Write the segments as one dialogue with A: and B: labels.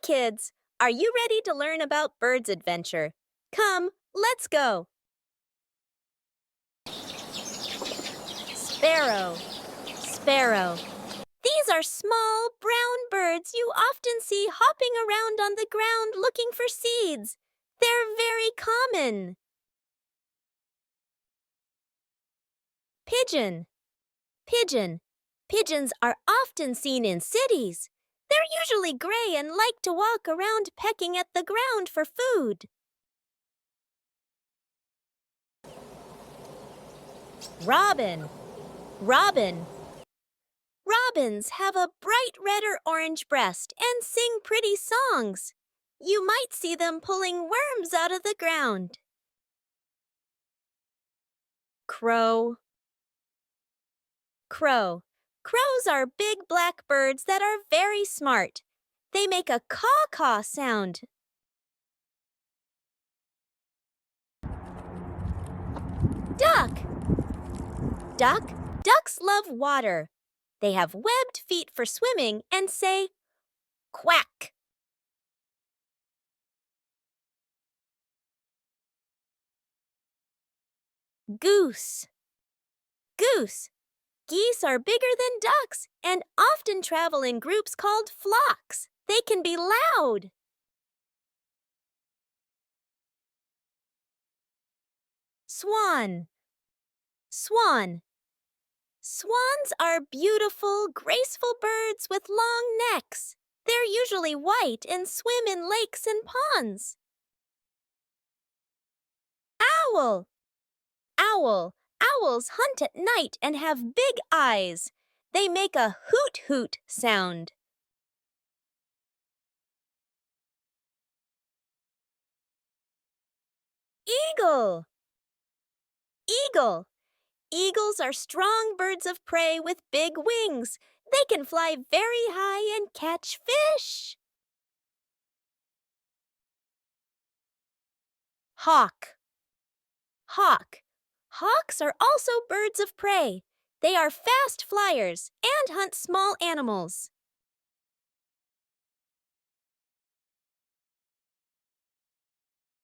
A: kids! Are you ready to learn about birds' adventure? Come, let's go! Sparrow, sparrow. These are small, brown birds you often see hopping around on the ground looking for seeds. They're very common. Pigeon, pigeon. Pigeons are often seen in cities. They're usually gray and like to walk around pecking at the ground for food. Robin, robin. Robins have a bright red or orange breast and sing pretty songs. You might see them pulling worms out of the ground. Crow, crow. Crows are big black birds that are very smart. They make a caw-caw sound. Duck, duck. Ducks love water. They have webbed feet for swimming and say, quack. Goose, goose. Geese are bigger than ducks and often travel in groups called flocks. They can be loud. Swan, swan. Swans are beautiful, graceful birds with long necks. They're usually white and swim in lakes and ponds. Owl, owl. Owls hunt at night and have big eyes. They make a hoot-hoot sound. Eagle, eagle. Eagles are strong birds of prey with big wings. They can fly very high and catch fish. Hawk, hawk. Hawks are also birds of prey. They are fast flyers and hunt small animals.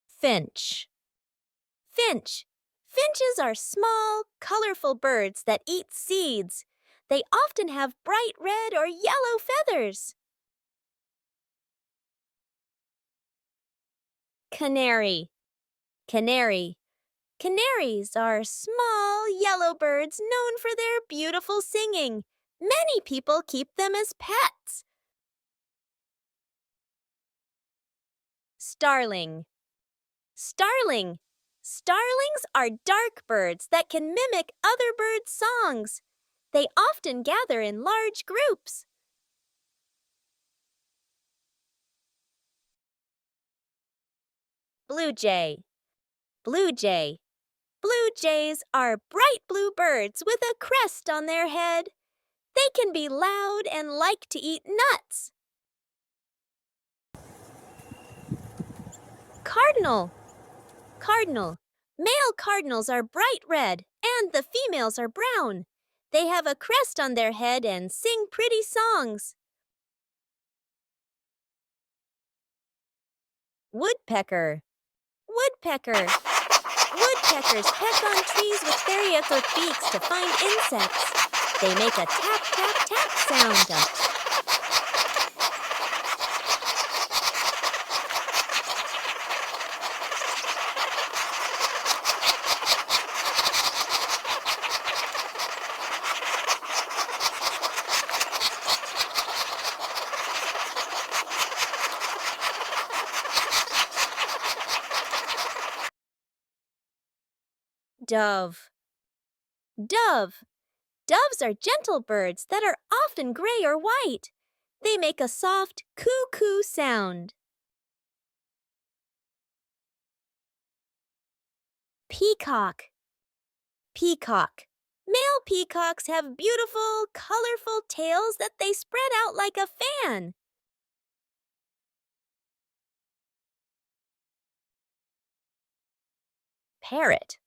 A: Finch, finch. Finches are small, colorful birds that eat seeds. They often have bright red or yellow feathers. Canary, canary. Canaries are small, yellow birds known for their beautiful singing. Many people keep them as pets. Starling, starling. Starlings are dark birds that can mimic other birds' songs. They often gather in large groups. Blue jay, blue jay. Blue jays are bright blue birds with a crest on their head. They can be loud and like to eat nuts. Cardinal, cardinal. Male cardinals are bright red and the females are brown. They have a crest on their head and sing pretty songs. Woodpecker, woodpecker. Woodpeckers peck on trees with variegated beaks to find insects. They make a tap, tap, tap sound. Dove, dove. Doves are gentle birds that are often gray or white. They make a soft coo-coo sound. Peacock, peacock. Male peacocks have beautiful, colorful tails that they spread out like a fan. Parrot,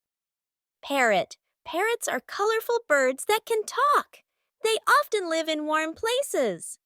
A: parrot. Parrots are colorful birds that can talk. They often live in warm places.